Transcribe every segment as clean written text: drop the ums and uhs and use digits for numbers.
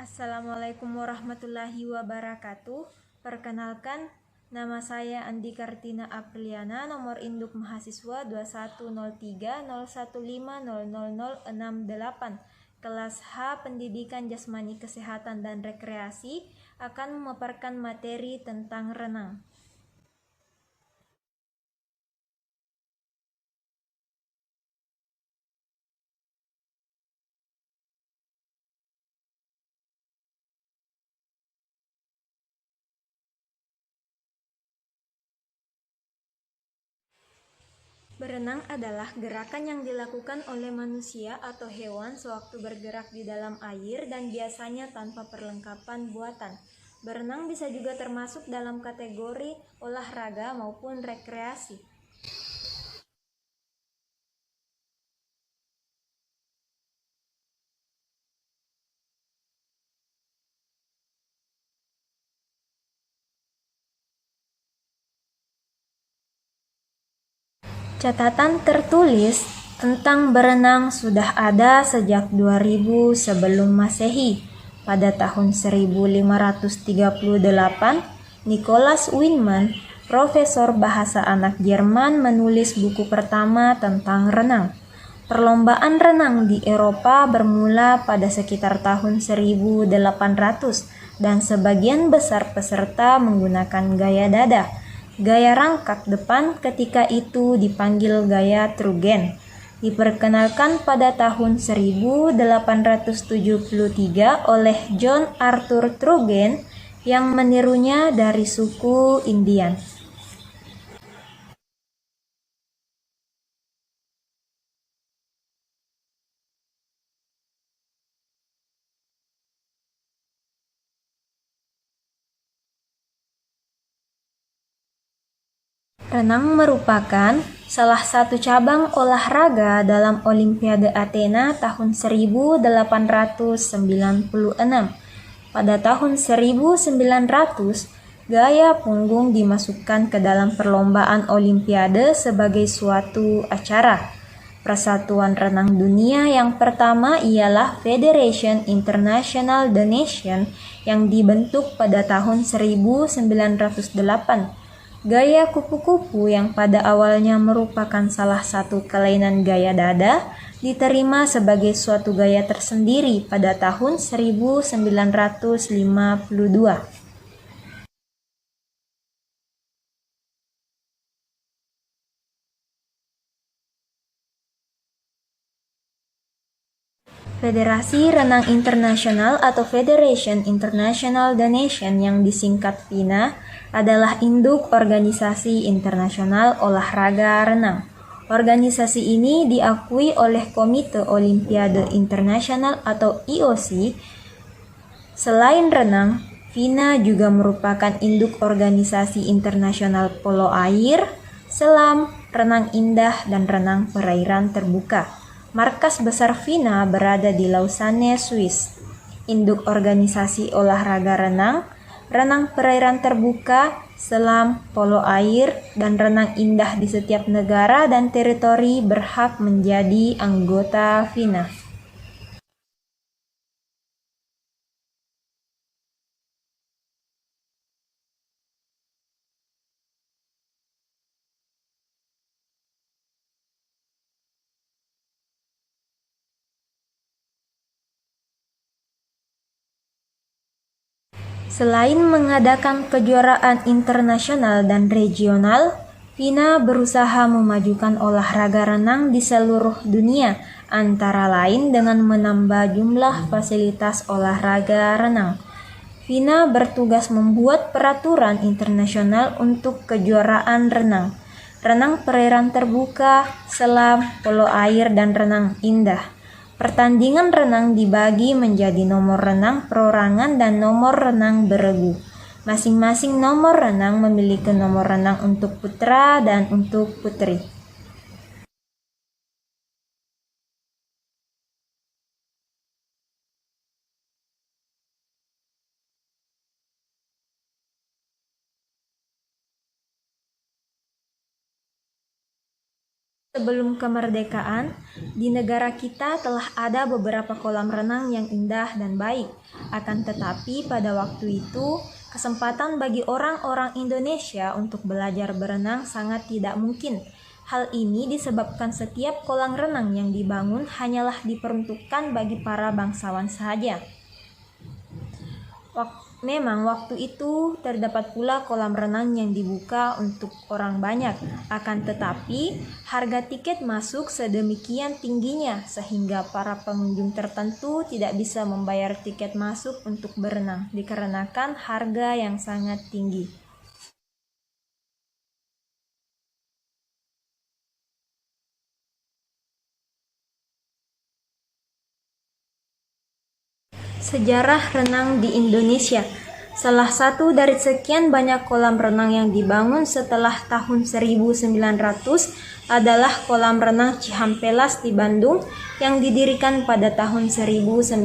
Assalamualaikum warahmatullahi wabarakatuh. Perkenalkan, nama saya Andi Kartina Apriliana, nomor induk mahasiswa 210301500068, kelas H Pendidikan Jasmani Kesehatan dan Rekreasi, akan memaparkan materi tentang renang. Berenang adalah gerakan yang dilakukan oleh manusia atau hewan sewaktu bergerak di dalam air dan biasanya tanpa perlengkapan buatan. Berenang bisa juga termasuk dalam kategori olahraga maupun rekreasi. Catatan tertulis tentang berenang sudah ada sejak 2000 sebelum Masehi. Pada tahun 1538, Nicholas Winman, profesor bahasa anak Jerman, menulis buku pertama tentang renang. Perlombaan renang di Eropa bermula pada sekitar tahun 1800 dan sebagian besar peserta menggunakan gaya dada. Gaya rangkak depan ketika itu dipanggil gaya Trugen. Diperkenalkan pada tahun 1873 oleh John Arthur Trugen yang menirunya dari suku Indian. Renang merupakan salah satu cabang olahraga dalam Olimpiade Athena tahun 1896. Pada tahun 1900, gaya punggung dimasukkan ke dalam perlombaan Olimpiade sebagai suatu acara. Persatuan renang dunia yang pertama ialah Federation International de Nation yang dibentuk pada tahun 1908. Gaya kupu-kupu yang pada awalnya merupakan salah satu kelainan gaya dada diterima sebagai suatu gaya tersendiri pada tahun 1952. Federasi Renang Internasional atau Federation International de Nation yang disingkat FINA adalah induk organisasi internasional olahraga renang. Organisasi ini diakui oleh Komite Olimpiade Internasional atau IOC. Selain renang, FINA juga merupakan induk organisasi internasional polo air, selam, renang indah, dan renang perairan terbuka. Markas besar FINA berada di Lausanne, Swiss. Induk organisasi olahraga renang, renang perairan terbuka, selam, polo air, dan renang indah di setiap negara dan teritori berhak menjadi anggota FINA. Selain mengadakan kejuaraan internasional dan regional, FINA berusaha memajukan olahraga renang di seluruh dunia, antara lain dengan menambah jumlah fasilitas olahraga renang. FINA bertugas membuat peraturan internasional untuk kejuaraan renang, renang perairan terbuka, selam, polo air, dan renang indah. Pertandingan renang dibagi menjadi nomor renang perorangan dan nomor renang beregu. Masing-masing nomor renang memiliki nomor renang untuk putra dan untuk putri. Sebelum kemerdekaan, di negara kita telah ada beberapa kolam renang yang indah dan baik. Akan tetapi pada waktu itu, kesempatan bagi orang-orang Indonesia untuk belajar berenang sangat tidak mungkin. Hal ini disebabkan setiap kolam renang yang dibangun hanyalah diperuntukkan bagi para bangsawan saja. Memang waktu itu terdapat pula kolam renang yang dibuka untuk orang banyak. Akan tetapi, harga tiket masuk sedemikian tingginya sehingga para pengunjung tertentu tidak bisa membayar tiket masuk untuk berenang dikarenakan harga yang sangat tinggi. Sejarah renang di Indonesia. Salah satu dari sekian banyak kolam renang yang dibangun setelah tahun 1900 adalah kolam renang Cihampelas di Bandung yang didirikan pada tahun 1904.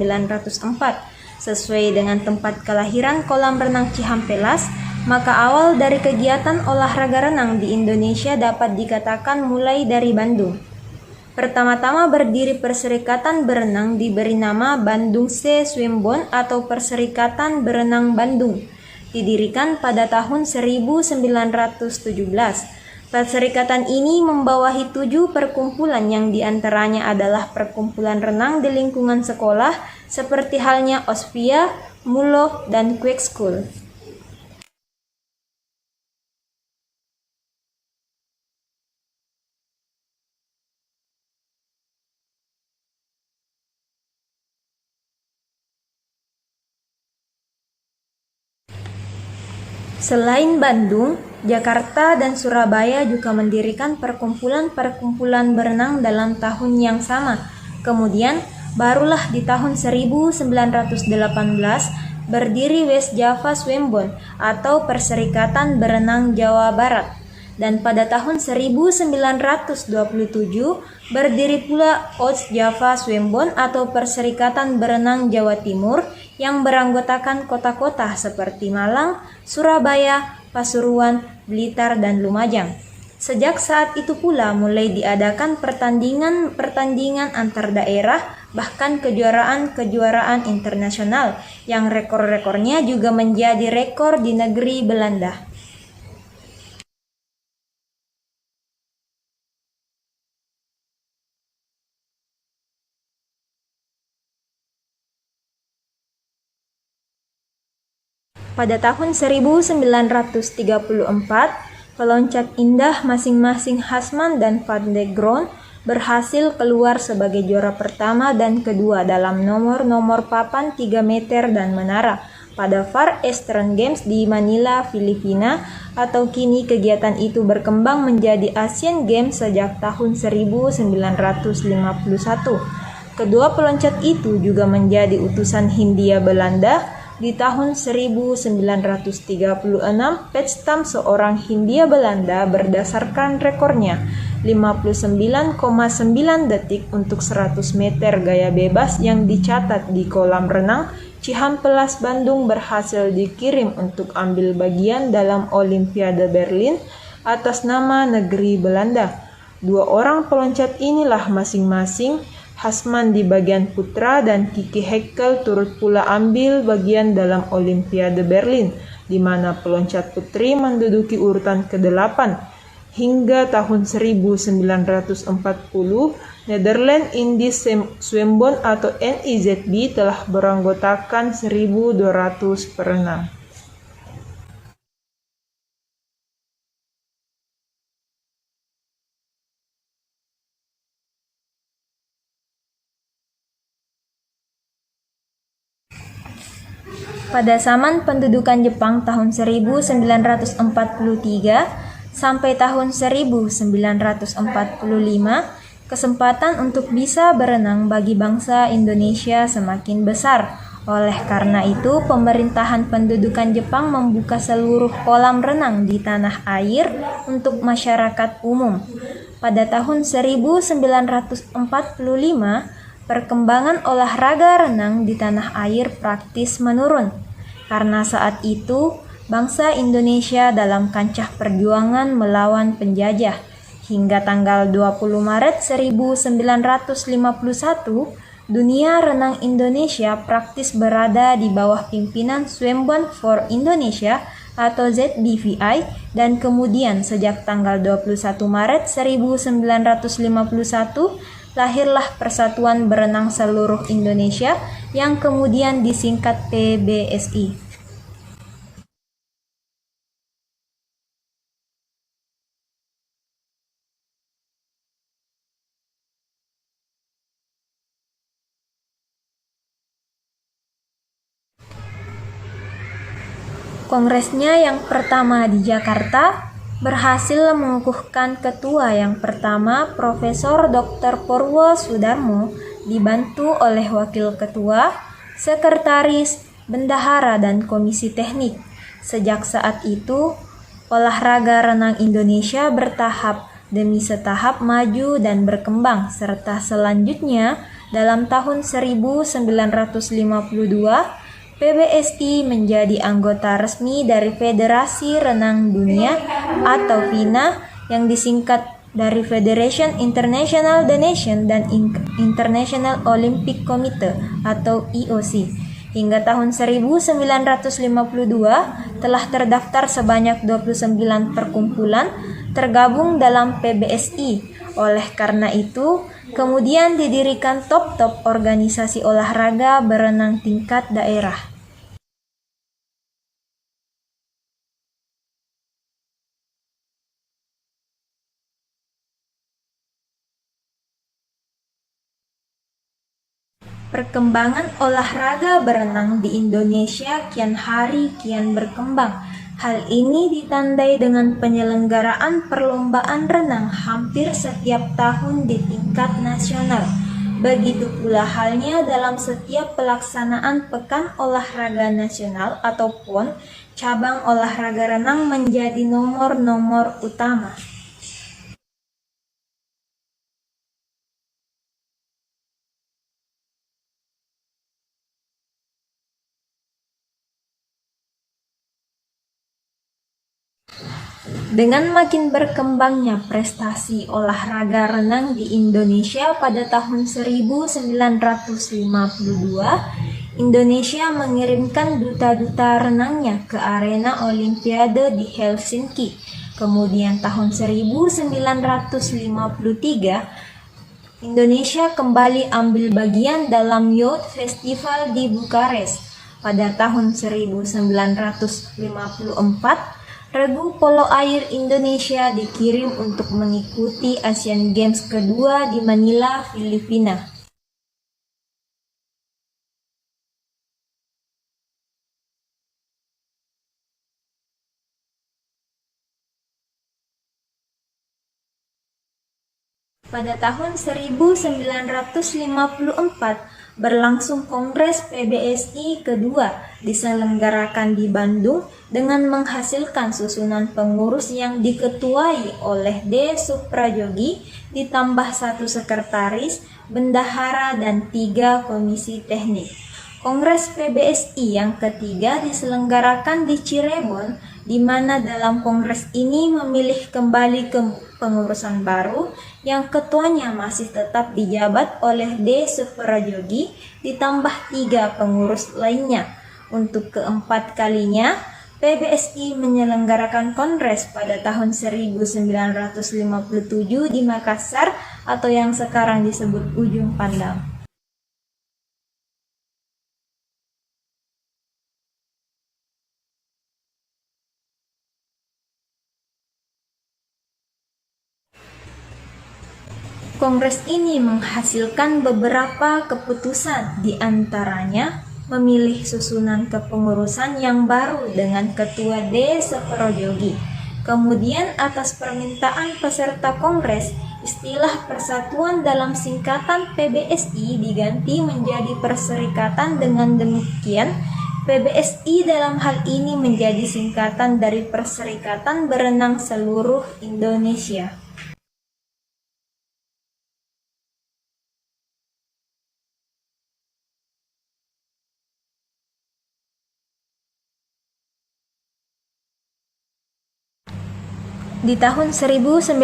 Sesuai dengan tempat kelahiran kolam renang Cihampelas, maka awal dari kegiatan olahraga renang di Indonesia dapat dikatakan mulai dari Bandung. Pertama-tama berdiri Perserikatan Berenang diberi nama Bandung Sea Swimbond atau Perserikatan Berenang Bandung, didirikan pada tahun 1917. Perserikatan ini membawahi 7 perkumpulan yang diantaranya adalah perkumpulan renang di lingkungan sekolah seperti halnya Ospia, Mulo, dan Quick School. Selain Bandung, Jakarta dan Surabaya juga mendirikan perkumpulan-perkumpulan berenang dalam tahun yang sama. Kemudian, barulah di tahun 1918 berdiri West Java Swimbond atau Perserikatan Berenang Jawa Barat. Dan pada tahun 1927 berdiri pula East Java Swimbond atau Perserikatan Berenang Jawa Timur yang beranggotakan kota-kota seperti Malang, Surabaya, Pasuruan, Blitar, dan Lumajang. Sejak saat itu pula mulai diadakan pertandingan antar daerah, bahkan kejuaraan internasional yang rekor-rekornya juga menjadi rekor di negeri Belanda. Pada tahun 1934, peloncat indah masing-masing Hasman dan Van de Grond berhasil keluar sebagai juara pertama dan kedua dalam nomor papan 3 meter dan menara pada Far Eastern Games di Manila, Filipina, atau kini kegiatan itu berkembang menjadi Asian Games sejak tahun 1951. Kedua peloncat itu juga menjadi utusan Hindia Belanda. Di tahun 1936, Petstam seorang Hindia Belanda berdasarkan rekornya 59,9 detik untuk 100 meter gaya bebas yang dicatat di kolam renang Cihampelas Bandung berhasil dikirim untuk ambil bagian dalam Olimpiade Berlin atas nama negeri Belanda. 2 orang peloncat inilah masing-masing Hasman di bagian putra dan Kiki Heckel turut pula ambil bagian dalam Olimpiade Berlin, di mana peloncat putri menduduki urutan ke-8. Hingga tahun 1940, Netherlands Indies Swimbond atau NIZB telah beranggotakan 1.200 perenang. Pada zaman pendudukan Jepang tahun 1943 sampai tahun 1945, kesempatan untuk bisa berenang bagi bangsa Indonesia semakin besar. Oleh karena itu, pemerintahan pendudukan Jepang membuka seluruh kolam renang di tanah air untuk masyarakat umum. Pada tahun 1945, perkembangan olahraga renang di tanah air praktis menurun, karena saat itu bangsa Indonesia dalam kancah perjuangan melawan penjajah. Hingga tanggal 20 Maret 1951, Dunia Renang Indonesia praktis berada di bawah pimpinan Swembon for Indonesia atau ZBVI dan kemudian sejak tanggal 21 Maret 1951 lahirlah Persatuan Berenang Seluruh Indonesia yang kemudian disingkat PBSI. Kongresnya yang pertama di Jakarta berhasil mengukuhkan ketua yang pertama Profesor Dr. Purwo Sudarmo dibantu oleh wakil ketua, sekretaris, bendahara, dan komisi teknik. Sejak saat itu, olahraga renang Indonesia bertahap demi setahap maju dan berkembang, serta selanjutnya dalam tahun 1952 PBSI menjadi anggota resmi dari Federasi Renang Dunia atau FINA yang disingkat dari Federation International the Nation dan International Olympic Committee atau IOC. Hingga tahun 1952 telah terdaftar sebanyak 29 perkumpulan tergabung dalam PBSI. Oleh karena itu, kemudian didirikan top-top organisasi olahraga berenang tingkat daerah. Perkembangan olahraga berenang di Indonesia kian hari kian berkembang. Hal ini ditandai dengan penyelenggaraan perlombaan renang hampir setiap tahun di tingkat nasional. Begitu pula halnya dalam setiap pelaksanaan Pekan Olahraga Nasional atau PON, cabang olahraga renang menjadi nomor-nomor utama. Dengan makin berkembangnya prestasi olahraga renang di Indonesia pada tahun 1952, Indonesia mengirimkan duta-duta renangnya ke arena Olimpiade di Helsinki. Kemudian tahun 1953, Indonesia kembali ambil bagian dalam Youth Festival di Bukares. Pada tahun 1954, regu polo air Indonesia dikirim untuk mengikuti Asian Games kedua di Manila, Filipina. Pada tahun 1954, berlangsung Kongres PBSI kedua diselenggarakan di Bandung dengan menghasilkan susunan pengurus yang diketuai oleh D. Suprajogi ditambah 1 sekretaris, bendahara, dan 3 komisi teknik. Kongres PBSI yang ketiga diselenggarakan di Cirebon, di mana dalam kongres ini memilih kembali ke pengurusan baru yang ketuanya masih tetap dijabat oleh D. Suprajogi ditambah 3 pengurus lainnya. Untuk keempat kalinya, PBSI menyelenggarakan kongres pada tahun 1957 di Makassar atau yang sekarang disebut Ujung Pandang. Kongres ini menghasilkan beberapa keputusan, di antaranya memilih susunan kepengurusan yang baru dengan Ketua D. Suprajogi. Kemudian atas permintaan peserta Kongres, istilah persatuan dalam singkatan PBSI diganti menjadi perserikatan. Dengan demikian, PBSI dalam hal ini menjadi singkatan dari Perserikatan Berenang Seluruh Indonesia. Di tahun 1959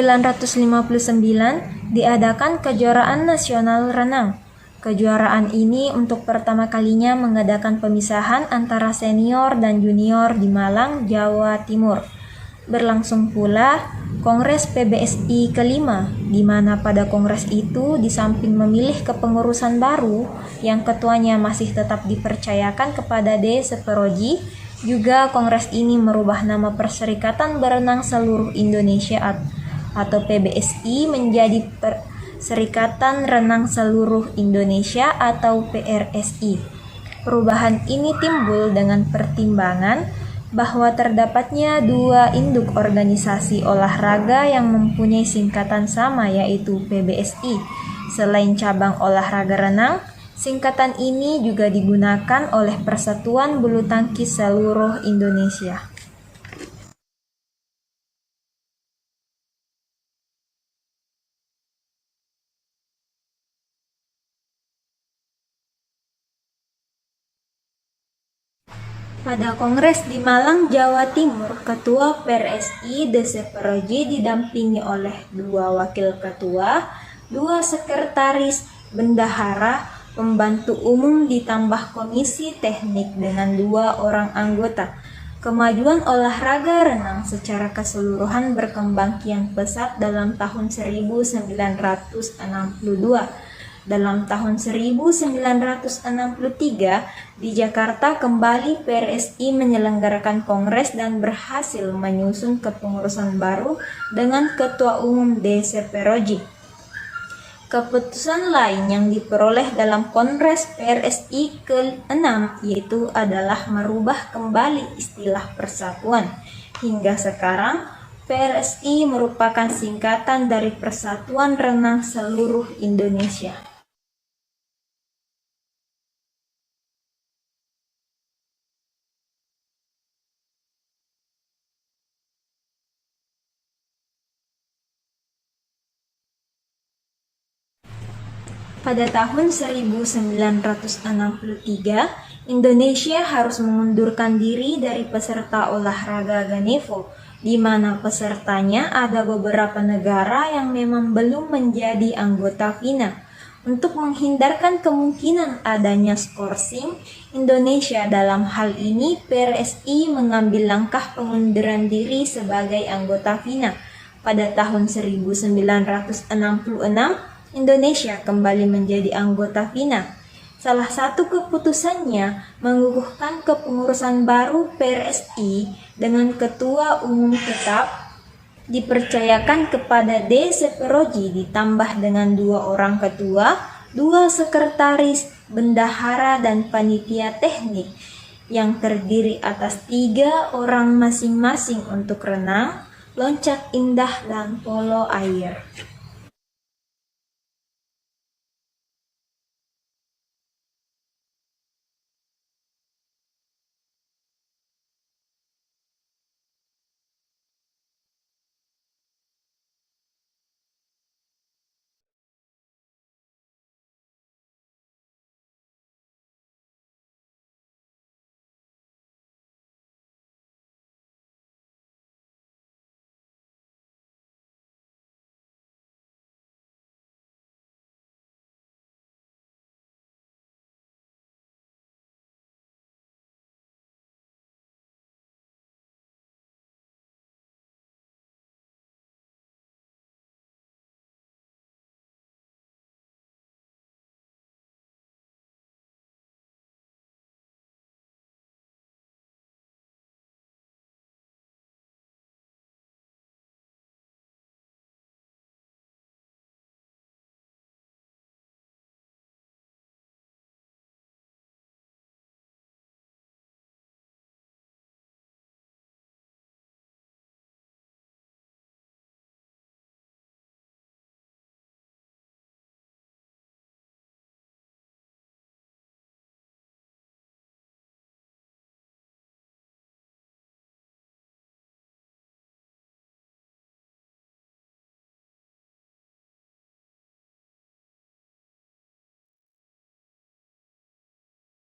diadakan kejuaraan nasional renang. Kejuaraan ini untuk pertama kalinya mengadakan pemisahan antara senior dan junior di Malang, Jawa Timur. Berlangsung pula Kongres PBSI kelima, di mana pada kongres itu di samping memilih kepengurusan baru yang ketuanya masih tetap dipercayakan kepada D. Seperoji, juga kongres ini merubah nama Perserikatan Berenang Seluruh Indonesia atau PBSI menjadi Perserikatan Renang Seluruh Indonesia atau PRSI. Perubahan ini timbul dengan pertimbangan bahwa terdapatnya dua induk organisasi olahraga yang mempunyai singkatan sama, yaitu PBSI. Selain cabang olahraga renang, singkatan ini juga digunakan oleh Persatuan Bulu Tangkis Seluruh Indonesia. Pada kongres di Malang, Jawa Timur, Ketua PRSI D. Seperoji didampingi oleh dua wakil ketua, dua sekretaris, bendahara, pembantu umum ditambah komisi teknik dengan dua orang anggota. Kemajuan olahraga renang secara keseluruhan berkembang kian pesat dalam tahun 1962. Dalam tahun 1963, di Jakarta kembali PRSI menyelenggarakan kongres dan berhasil menyusun kepengurusan baru dengan Ketua Umum D. Seperoji. Keputusan lain yang diperoleh dalam Kongres PRSI ke-6 yaitu adalah merubah kembali istilah persatuan. Hingga sekarang, PRSI merupakan singkatan dari Persatuan Renang Seluruh Indonesia. Pada tahun 1963, Indonesia harus mengundurkan diri dari peserta olahraga Ganevo, di mana pesertanya ada beberapa negara yang memang belum menjadi anggota FINA. Untuk menghindarkan kemungkinan adanya skorsing Indonesia dalam hal ini, PRSI mengambil langkah pengunduran diri sebagai anggota FINA. Pada tahun 1966, Indonesia kembali menjadi anggota FINA. Salah satu keputusannya mengukuhkan kepengurusan baru PRSI dengan Ketua Umum tetap dipercayakan kepada D. Seperoji ditambah dengan dua orang ketua, dua sekretaris, bendahara, dan panitia teknik yang terdiri atas 3 orang masing-masing untuk renang, loncat indah, dan polo air.